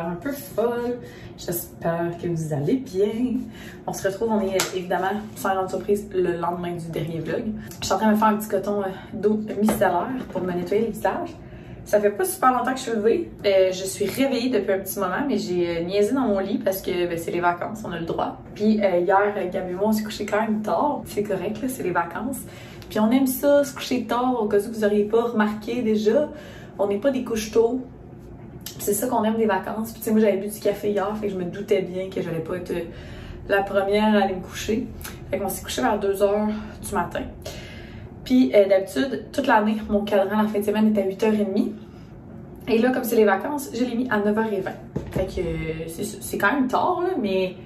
l'air un peu folle. J'espère que vous allez bien. On se retrouve, on est évidemment, sans grande surprise, le lendemain du dernier vlog. Je suis en train de me faire un petit coton d'eau micellaire pour me nettoyer le visage. Ça fait pas super longtemps que je suis levée. Je suis réveillée depuis un petit moment, mais j'ai niaisé dans mon lit parce que c'est les vacances, on a le droit. Puis hier, Gab et moi, on s'est couché quand même tard. C'est correct, là, c'est les vacances. Puis on aime ça, se coucher tard, au cas où vous n'auriez pas remarqué déjà. On n'est pas des couches tôt. C'est ça qu'on aime des vacances. Puis tu sais, moi j'avais bu du café hier, fait que je me doutais bien que j'allais pas être la première à aller me coucher. Fait qu'on s'est couché vers 2h du matin. Puis d'habitude, toute l'année, mon cadran la fin de semaine était à 8h30. Et là, comme c'est les vacances, je l'ai mis à 9h20. Fait que c'est quand même tard, là, mais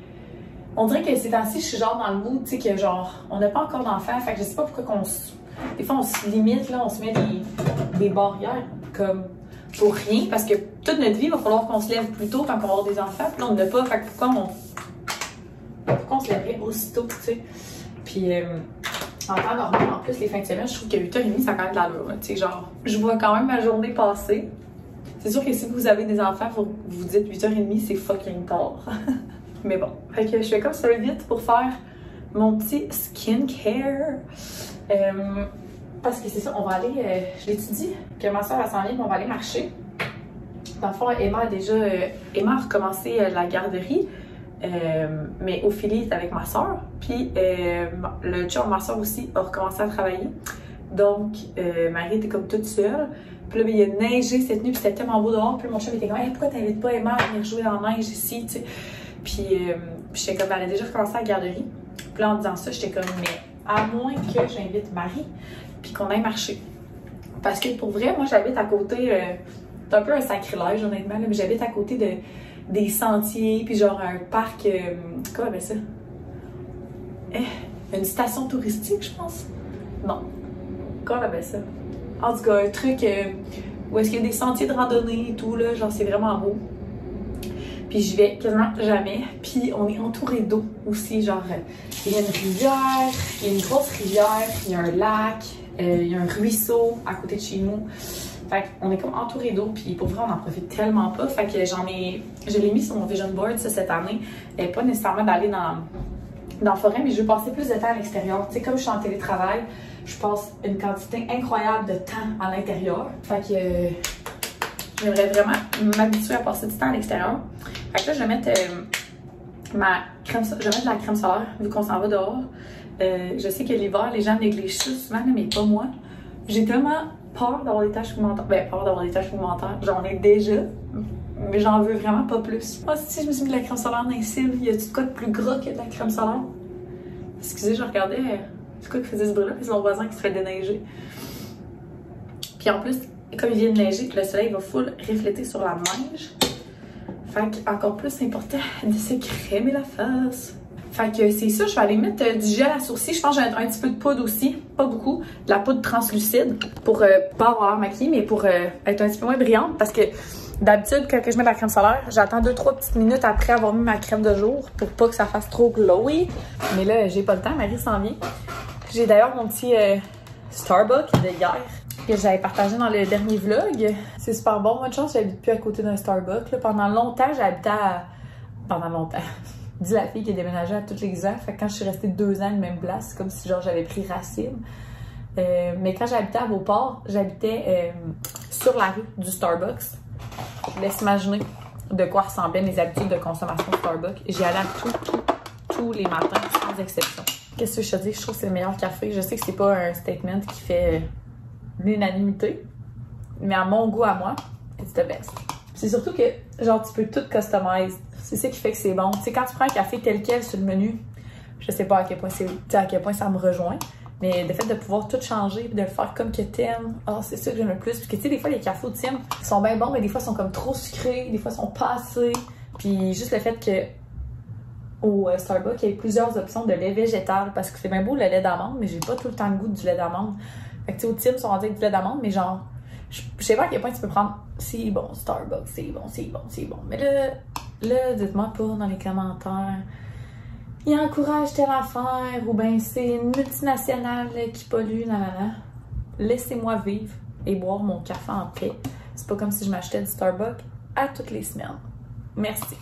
on dirait que ces temps-ci, je suis genre dans le mood, tu sais, que genre, on n'a pas encore d'enfants. Fait que je sais pas pourquoi qu'on se... Des fois, on se limite, là, on se met des barrières, comme pour rien, parce que toute notre vie, il va falloir qu'on se lève plus tôt quand on va avoir des enfants. Puis là, on n'a pas, fait que pourquoi on se lèverait aussitôt, tu sais. Puis... en temps normal, en plus, les fins de semaine, je trouve que 8h30, ça a quand même de l'allure. Tu sais, genre, je vois quand même ma journée passer. C'est sûr que si vous avez des enfants, vous vous dites 8h30, c'est fucking tard. Mais bon, fait que je fais comme ça vite pour faire mon petit skincare. Parce que c'est ça, on va aller, je l'ai dit, que ma soeur va s'en aller, on va aller marcher. Dans le fond, Emma a recommencé la garderie. Mais Ophélie est avec ma soeur, puis le chum de ma soeur aussi a recommencé à travailler. Donc, Marie était comme toute seule. Puis là, il a neigé cette nuit, puis c'était tellement beau dehors. Puis mon chum était comme, hey, pourquoi t'invites pas Emma à venir jouer dans la neige ici, tu sais. Puis j'étais comme, elle a déjà recommencé à la garderie. Puis là, en disant ça, j'étais comme, mais à moins que j'invite Marie, puis qu'on aille marcher. Parce que pour vrai, moi, j'habite à côté, c'est un peu un sacrilège, honnêtement, là, mais j'habite à côté des sentiers, puis genre un parc, comment on appelle ça? Une station touristique, je pense? Non. Comment on appelle ça? En tout cas, un truc où est-ce qu'il y a des sentiers de randonnée et tout, là, genre c'est vraiment beau. Puis j'y vais quasiment jamais. Puis on est entouré d'eau aussi, genre il y a une rivière, il y a une grosse rivière, il y a un lac, il y a un ruisseau à côté de chez nous. Fait qu'on est comme entouré d'eau, puis pour vrai, on en profite tellement pas. Fait que je l'ai mis sur mon vision board ça, cette année. Pas nécessairement d'aller dans la forêt, mais je veux passer plus de temps à l'extérieur. Tu sais, comme je suis en télétravail, je passe une quantité incroyable de temps à l'intérieur. Fait que j'aimerais vraiment m'habituer à passer du temps à l'extérieur. Fait que là, je vais mettre de la crème solaire, vu qu'on s'en va dehors. Je sais que l'hiver, les gens négligent ça souvent, mais pas moi. J'ai tellement peur d'avoir des taches pigmentaires. Ben, peur d'avoir des taches pigmentaires. J'en ai déjà, mais j'en veux vraiment pas plus. Moi, si je me suis mis de la crème solaire dans les cils, y a-tu de quoi de plus gras que de la crème solaire? Excusez, je regardais. C'est quoi qui faisait ce bruit-là? C'est mon voisin qui se fait déneiger. Puis en plus, comme il vient de neiger, le soleil va full refléter sur la neige. Fait qu'encore plus important de se crémer la face. Fait que c'est ça, je vais aller mettre du gel à sourcils. Je pense que j'ai un petit peu de poudre aussi, pas beaucoup. De la poudre translucide pour pas avoir maquillé, mais pour être un petit peu moins brillante. Parce que d'habitude, quand je mets de la crème solaire, j'attends 2-3 petites minutes après avoir mis ma crème de jour pour pas que ça fasse trop glowy. Mais là, j'ai pas le temps, Marie s'en vient. J'ai d'ailleurs mon petit Starbucks de hier que j'avais partagé dans le dernier vlog. C'est super bon. Moi, de chance, j'habite plus à côté d'un Starbucks. Là, pendant longtemps, j'habitais à... Pendant longtemps. Dis la fille qui a déménagé à tous les ans. Fait que quand je suis restée 2 ans à la même place, c'est comme si genre j'avais pris racine. Mais quand j'habitais à Beauport, j'habitais sur la rue du Starbucks. Je laisse imaginer de quoi ressemblaient mes habitudes de consommation de Starbucks. J'y allais tous les matins, sans exception. Qu'est-ce que je te dis? Je trouve que c'est le meilleur café. Je sais que c'est pas un statement qui fait l'unanimité, mais à mon goût, à moi, it's the best. C'est surtout que, genre, tu peux tout customize. C'est ça qui fait que c'est bon. Tu sais, quand tu prends un café tel quel sur le menu, je sais pas à quel point ça me rejoint, mais le fait de pouvoir tout changer et de le faire comme que t'aimes, oh, c'est ça que j'aime le plus. Parce que, tu sais, des fois, les cafés au Tim sont bien bons, mais des fois, ils sont comme trop sucrés, des fois, ils sont pas assez. Puis, juste le fait que au Starbucks, il y a plusieurs options de lait végétal, parce que c'est bien beau le lait d'amande, mais j'ai pas tout le temps le goût du lait d'amande. Fait que, tu sais, au Tim, ils sont rendus avec du lait d'amande, mais genre, je sais pas à quel point tu peux prendre c'est bon, Starbucks, c'est bon, c'est bon, c'est bon. Mais là, dites-moi pas dans les commentaires, il encourage telle affaire, ou bien c'est une multinationale qui pollue, nanana. Laissez-moi vivre et boire mon café en paix. C'est pas comme si je m'achetais du Starbucks à toutes les semaines. Merci.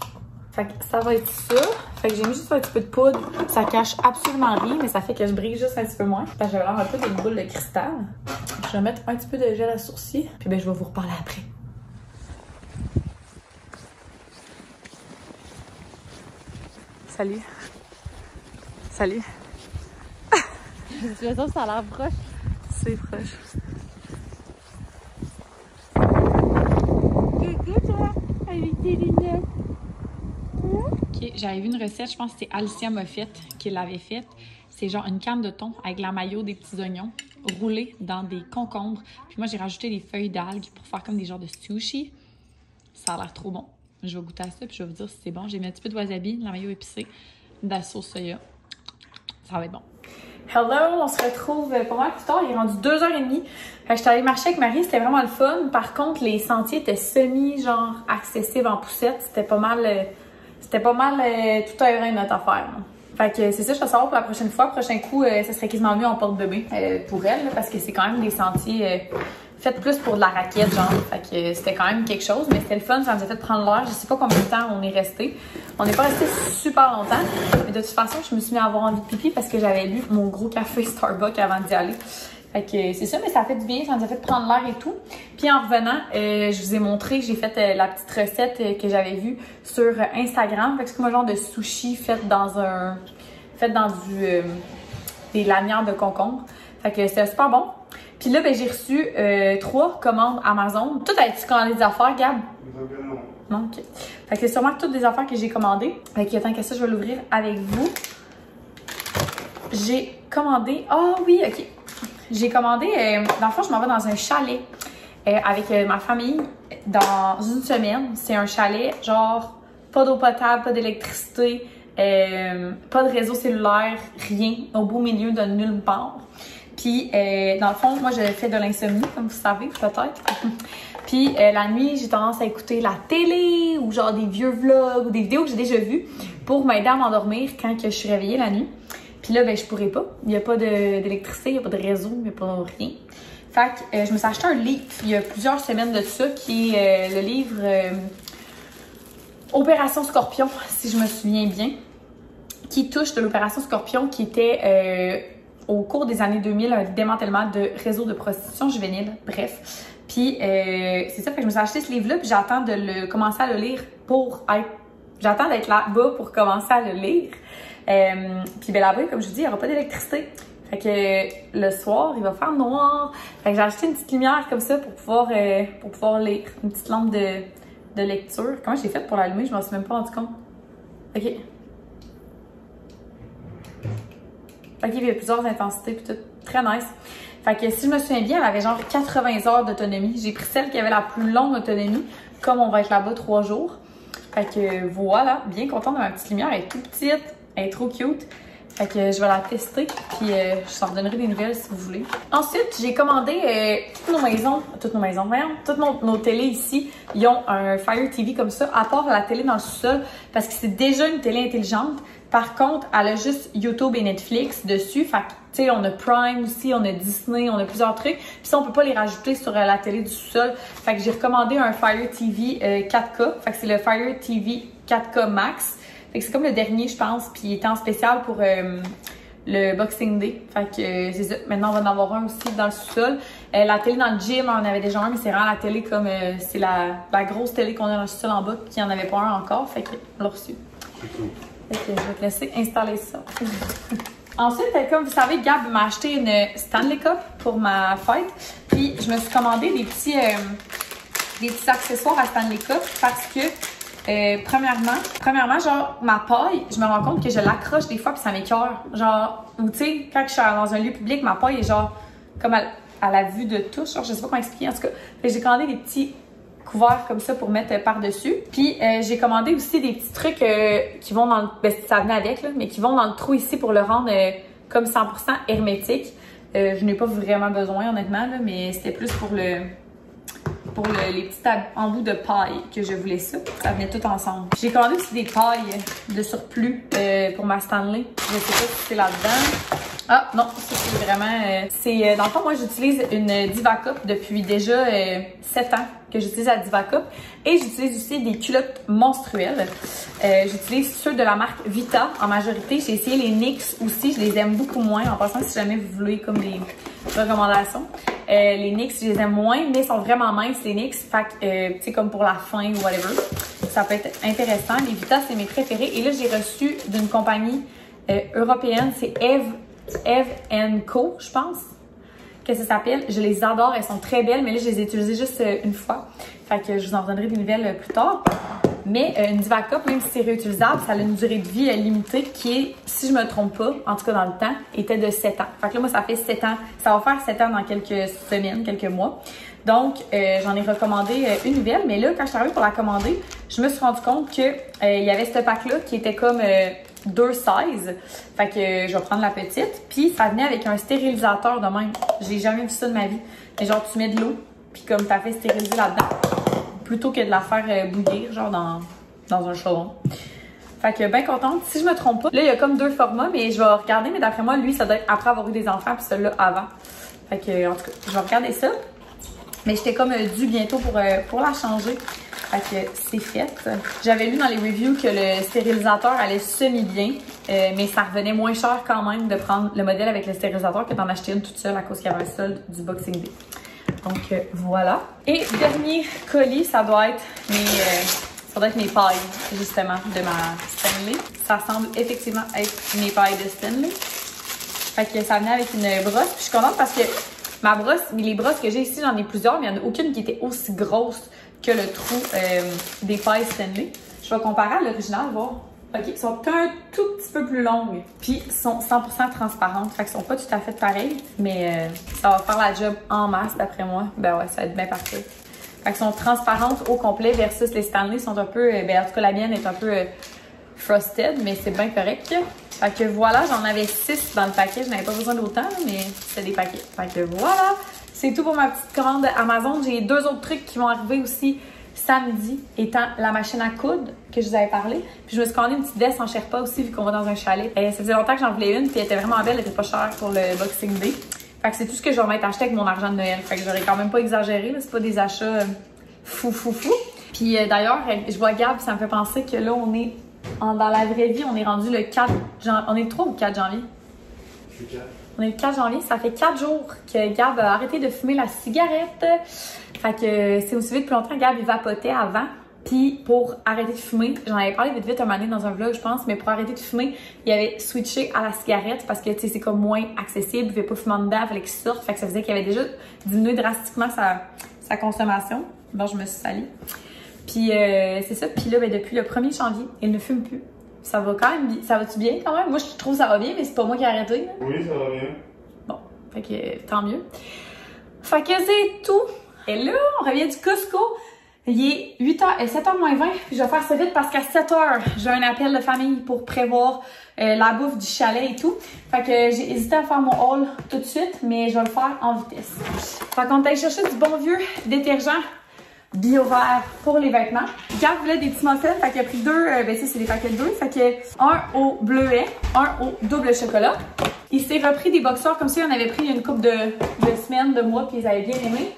Fait que ça va être ça. Fait que j'ai mis juste un petit peu de poudre. Ça cache absolument rien, mais ça fait que je brille juste un petit peu moins. Parce que j'ai vraiment un peu des boules de cristal. Je vais mettre un petit peu de gel à sourcils. Puis ben je vais vous reparler après. Salut. Salut. De toute façon, ça a l'air proche. C'est proche. Coucou toi, avec tes lunettes. Ok, j'avais vu une recette, je pense que c'est Alicia Moffett qui l'avait faite. C'est genre une canne de thon avec la mayo, des petits oignons roulés dans des concombres. Puis moi, j'ai rajouté des feuilles d'algues pour faire comme des genres de sushi. Ça a l'air trop bon. Je vais goûter à ça puis je vais vous dire si c'est bon. J'ai mis un petit peu de wasabi, de la mayo épicée, de la sauce soya. Ça va être bon. Hello, on se retrouve pas mal plus tard. Il est rendu 2h30. J'étais allée marcher avec Marie, c'était vraiment le fun. Par contre, les sentiers étaient genre accessibles en poussette. C'était pas mal tout un rein notre affaire. Là. Fait que c'est ça, je vais savoir pour la prochaine fois. Prochain coup, ça serait quasiment mieux en porte-bébé pour elle, là, parce que c'est quand même des sentiers faits plus pour de la raquette, genre. Fait que c'était quand même quelque chose, mais c'était le fun, ça nous a fait prendre l'air. Je sais pas combien de temps on est resté. On n'est pas resté super longtemps, mais de toute façon, je me suis mis à avoir envie de pipi parce que j'avais lu mon gros café Starbucks avant d'y aller. Fait que c'est ça, mais ça a fait du bien, ça nous a fait prendre l'air et tout. Puis en revenant, je vous ai montré, j'ai fait la petite recette que j'avais vue sur Instagram. Fait que c'est comme un genre de sushi fait dans des lanières de concombre. Fait que c'était super bon. Puis là, ben, j'ai reçu 3 commandes Amazon. Tout as-tu commandé des affaires, Gab? Non, ok. Fait que c'est sûrement toutes des affaires que j'ai commandées. Fait que tant que ça, je vais l'ouvrir avec vous. J'ai commandé... Ah oui, ok. J'ai commandé... dans le fond, je m'en vais dans un chalet avec ma famille dans une semaine. C'est un chalet, genre, pas d'eau potable, pas d'électricité, pas de réseau cellulaire, rien, au beau milieu de nulle part. Puis, dans le fond, moi, je fais de l'insomnie, comme vous savez, peut-être. Puis, la nuit, j'ai tendance à écouter la télé ou genre des vieux vlogs ou des vidéos que j'ai déjà vues pour m'aider à m'endormir quand que je suis réveillée la nuit. Puis là, ben, je pourrais pas. Il n'y a pas d'électricité, il n'y a pas de réseau, il n'y a pas rien. Fait que je me suis acheté un livre il y a plusieurs semaines de ça, qui est le livre Opération Scorpion, si je me souviens bien, qui touche de l'Opération Scorpion, qui était au cours des années 2000 un démantèlement de réseaux de prostitution juvénile. Bref. Puis c'est ça, fait que je me suis acheté ce livre-là, puis j'attends de commencer à le lire pour être... J'attends d'être là-bas pour commencer à le lire. Puis ben là-bas, comme je vous dis, il n'y aura pas d'électricité. Fait que le soir, il va faire noir. Fait que j'ai acheté une petite lumière comme ça pour pouvoir lire. Une petite lampe de lecture. Comment j'ai fait pour l'allumer? Je m'en suis même pas rendu compte. OK. OK, il y a plusieurs intensités puis tout. Très nice. Fait que si je me souviens bien, elle avait genre 80 heures d'autonomie. J'ai pris celle qui avait la plus longue autonomie, comme on va être là-bas 3 jours. Fait que voilà, bien contente de ma petite lumière. Elle est toute petite, elle est trop cute. Fait que je vais la tester, puis je t'en redonnerai des nouvelles si vous voulez. Ensuite, j'ai commandé toutes nos télés ici, ils ont un Fire TV comme ça, à part la télé dans le sous-sol, parce que c'est déjà une télé intelligente. Par contre, elle a juste YouTube et Netflix dessus. Fait que, tu sais, on a Prime aussi, on a Disney, on a plusieurs trucs. Puis ça, on peut pas les rajouter sur la télé du sous-sol. Fait que j'ai recommandé un Fire TV 4K. Fait que c'est le Fire TV 4K Max. Fait que c'est comme le dernier, je pense. Puis il était en spécial pour le Boxing Day. Fait que c'est ça. Maintenant, on va en avoir un aussi dans le sous-sol. La télé dans le gym, on avait déjà un, mais c'est vraiment la télé comme... c'est la grosse télé qu'on a dans le sous-sol en bas, puis il n'y en avait pas un encore. Fait qu'on l'a reçu. Fait que je vais te laisser installer ça. Ensuite, comme vous savez, Gab m'a acheté une Stanley Cup pour ma fête. Puis je me suis commandé des petits accessoires à Stanley Cup parce que premièrement, genre ma paille, je me rends compte que je l'accroche des fois puis ça m'écoeure. Genre, ou tu sais, quand je suis dans un lieu public, ma paille est genre comme à la vue de tous. Genre, je sais pas comment expliquer. En tout cas, j'ai commandé des petits couverts comme ça pour mettre par-dessus. Puis j'ai commandé aussi des petits trucs qui vont dans le... Ben, ça venait avec, là, mais qui vont dans le trou ici pour le rendre comme 100% hermétique. Je n'ai pas vraiment besoin, honnêtement, là, mais c'était plus pour pour les petits embouts de paille que je voulais ça. Ça venait tout ensemble. J'ai commandé aussi des pailles de surplus pour ma Stanley. Je sais pas si c'est là-dedans. Ah non, ça c'est vraiment... dans le fond, moi j'utilise une Diva Cup depuis déjà 7 ans que j'utilise la Diva Cup. Et j'utilise aussi des culottes menstruelles. J'utilise ceux de la marque Vita en majorité. J'ai essayé les NYX aussi, je les aime beaucoup moins. En passant, si jamais vous voulez comme des recommandations. Les NYX, je les aime moins, mais ils sont vraiment minces, les NYX. Fait que, tu sais, comme pour la fin ou whatever, ça peut être intéressant. Les Vita, c'est mes préférés. Et là, j'ai reçu d'une compagnie européenne, c'est Eve & Co, je pense que ça s'appelle. Je les adore, elles sont très belles, mais là, je les ai utilisées juste une fois. Fait que je vous en donnerai des nouvelles plus tard. Mais une Diva Cup, même si c'est réutilisable, ça a une durée de vie limitée qui est, si je me trompe pas, en tout cas dans le temps, était de 7 ans. Fait que là, moi, ça fait 7 ans. Ça va faire 7 ans dans quelques semaines, quelques mois. Donc, j'en ai recommandé une nouvelle. Mais là, quand je suis arrivée pour la commander, je me suis rendu compte que il y avait ce pack-là qui était comme 2 sizes. Fait que je vais prendre la petite. Puis, ça venait avec un stérilisateur de même. J'ai jamais vu ça de ma vie. Mais genre, tu mets de l'eau, puis comme t'as fait stériliser là-dedans, plutôt que de la faire bouillir, genre dans un chaudron. Fait que bien contente. Si je me trompe pas, là, il y a comme 2 formats, mais je vais regarder. Mais d'après moi, lui, ça doit être après avoir eu des enfants, puis celui-là avant. Fait que, en tout cas, je vais regarder ça. Mais j'étais comme due bientôt pour la changer. Fait que c'est fait. J'avais lu dans les reviews que le stérilisateur allait semi-bien, mais ça revenait moins cher quand même de prendre le modèle avec le stérilisateur que d'en acheter une toute seule à cause qu'il y avait un solde du Boxing Day. Donc voilà. Et dernier colis, ça doit être mes pailles, justement, de ma Stanley. Ça semble effectivement être mes pailles de Stanley. Fait que ça venait avec une brosse. Puis je suis contente parce que ma brosse, les brosses que j'ai ici, j'en ai plusieurs, mais il n'y en a aucune qui était aussi grosse que le trou des pailles Stanley. Je vais comparer à l'original, voir. OK, ils sont un tout petit peu plus longues. Puis, ils sont 100% transparentes. Fait qu'ils sont pas tout à fait pareils, mais ça va faire la job en masse, d'après moi. Ben ouais, ça va être bien parfait. Fait qu'ils sont transparentes au complet versus les Stanley sont un peu... en tout cas, la mienne est un peu frosted, mais c'est bien correct. Fait que voilà, j'en avais 6 dans le paquet. Je n'avais pas besoin d'autant, mais c'était des paquets. Fait que voilà, c'est tout pour ma petite commande Amazon. J'ai 2 autres trucs qui vont arriver aussi samedi, étant la machine à coudre que je vous avais parlé. Puis je me suis commandé une petite veste en Sherpa aussi, vu qu'on va dans un chalet. Ça faisait longtemps que j'en voulais une, puis elle était vraiment belle, elle était pas chère pour le Boxing Day. Fait que c'est tout ce que je vais m'être acheté avec mon argent de Noël. Fait que j'aurais quand même pas exagéré, c'est pas des achats fou. Puis d'ailleurs, je vois Gab, ça me fait penser que là, on est dans la vraie vie, on est rendu le 4 janvier. On est le 3 ou 4 janvier? On est le 4 janvier, ça fait 4 jours que Gab a arrêté de fumer la cigarette. Fait que c'est aussi vite depuis longtemps, Gab il vapotait avant. Puis pour arrêter de fumer, j'en avais parlé vite un moment donné dans un vlog, je pense, mais pour arrêter de fumer, il avait switché à la cigarette parce que tu sais, c'est comme moins accessible, il ne pouvait pas fumer en dedans, il fallait qu'il sorte. Fait que ça faisait qu'il avait déjà diminué drastiquement sa consommation. Bon, je me suis salie. Puis c'est ça. Puis là, ben, depuis le 1er janvier, il ne fume plus. Ça va quand même bien. Ça va-tu bien quand même? Moi, je trouve que ça va bien, mais c'est pas moi qui ai arrêté. Là. Oui, ça va bien. Bon, fait que tant mieux. Fait que c'est tout. Et là, on revient du Costco. Il est 7h moins 20, puis je vais faire ça vite parce qu'à 7h, j'ai un appel de famille pour prévoir la bouffe du chalet et tout. Fait que j'ai hésité à faire mon haul tout de suite, mais je vais le faire en vitesse. Fait qu'on est allé chercher du bon vieux détergent bio vert pour les vêtements. Gab voulait des petits muffins, fait qu'il a pris 2, ben ça c'est des paquets de 2, fait que un au bleuet, un au double chocolat. Il s'est repris des boxers comme ça, il en avait pris une couple de semaines, de mois, puis ils avaient bien aimé.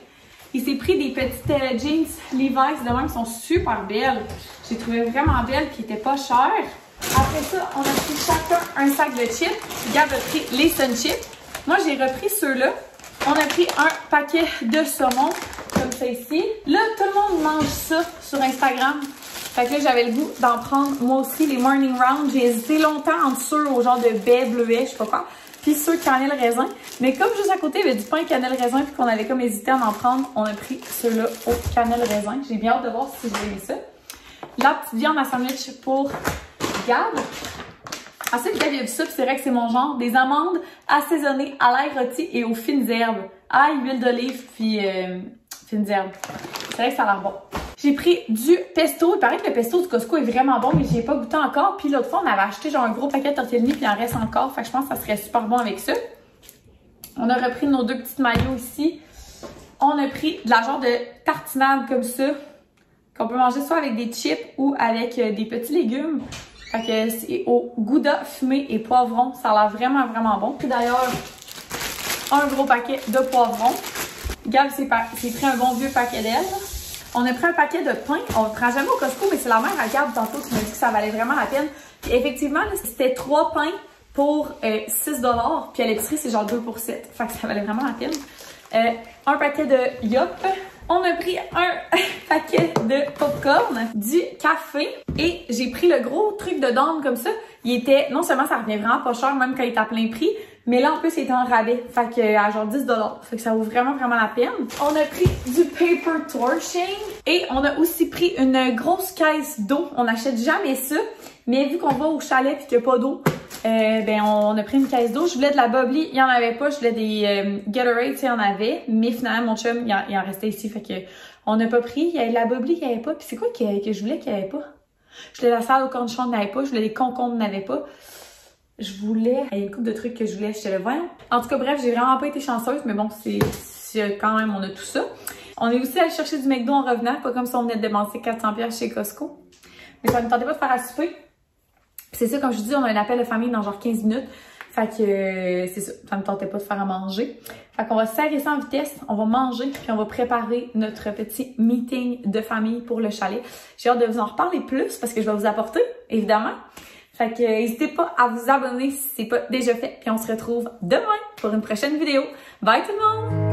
Il s'est pris des petites jeans Levi's de même qui sont super belles. J'ai trouvé vraiment belles puis qui étaient pas chères. Après ça, on a pris chacun un sac de chips. Gab a pris les Sun Chips. Moi, j'ai repris ceux-là. On a pris un paquet de saumon comme ça ici. Là, tout le monde mange ça sur Instagram. Fait que là, j'avais le goût d'en prendre moi aussi les Morning Round. J'ai hésité longtemps entre ceux au genre de baie, bleuet, je sais pas quoi. Puis ceux cannelle raisin. Mais comme juste à côté, il y avait du pain cannelle raisin puis qu'on avait comme hésité à en prendre, on a pris ceux-là au cannelle raisin. J'ai bien hâte de voir si je vais aimer ça. La petite viande à sandwich pour Gab. Ensuite, Gab, il a vu ça puis c'est vrai que c'est mon genre. Des amandes assaisonnées à l'ail rôti et aux fines herbes. Ail, huile d'olive puis fines herbes. C'est vrai que ça a l'air bon. J'ai pris du pesto. Il paraît que le pesto du Costco est vraiment bon, mais j'ai pas goûté encore. Puis l'autre fois, on avait acheté genre un gros paquet de tortellini, puis il en reste encore. Fait que je pense que ça serait super bon avec ça. On a repris nos 2 petites maillots ici. On a pris de la genre de tartinade comme ça, qu'on peut manger soit avec des chips ou avec des petits légumes. Fait que c'est au gouda fumé et poivron. Ça a l'air vraiment, vraiment bon. Puis d'ailleurs, un gros paquet de poivrons. Gab s'est pris un bon vieux paquet d'ailes. On a pris un paquet de pain. On ne prend jamais au Costco, mais c'est la mère à Gab tantôt qui m'a dit que ça valait vraiment la peine. Puis effectivement, c'était 3 pains pour 6 $. Puis à l'épicerie, c'est genre 2 pour 7. Fait que ça valait vraiment la peine. Un paquet de Yop. On a pris un paquet de popcorn, du café et j'ai pris le gros truc de Dawn comme ça. Il était, non seulement ça revenait vraiment pas cher même quand il était à plein prix, mais là en plus il était en rabais. Fait que à genre 10 $. Fait que ça vaut vraiment, vraiment la peine. On a pris du paper torching et on a aussi pris une grosse caisse d'eau. On n'achète jamais ça, mais vu qu'on va au chalet et qu'il n'y a pas d'eau, ben on a pris une caisse d'eau. Je voulais de la bubbly, il n'y en avait pas. Je voulais des Gatorade, il y en avait. Mais finalement, mon chum, il en restait ici. Fait que on n'a pas pris. Il y avait de la bubbly, il n'y avait pas. Puis c'est quoi que je voulais qu'il n'y avait pas? Je voulais la salade au cornichon, il n'y avait pas. Je voulais des concombres, il n'y avait pas. Je voulais... Il y a une couple de trucs que je voulais, je te le vois. En tout cas, bref, j'ai vraiment pas été chanceuse. Mais bon, c'est quand même, on a tout ça. On est aussi allé chercher du McDo en revenant. Pas comme si on venait de dépenser 400$ chez Costco. Mais ça ne me tentait pas de faire à souper. C'est ça, comme je vous dis, on a un appel de famille dans genre 15 minutes. Fait que c'est ça, ça me tentait pas de faire à manger. Fait qu'on va serrer ça en vitesse, on va manger, puis on va préparer notre petit meeting de famille pour le chalet. J'ai hâte de vous en reparler plus parce que je vais vous apporter, évidemment. Fait que n'hésitez pas à vous abonner si c'est pas déjà fait. Puis on se retrouve demain pour une prochaine vidéo. Bye tout le monde!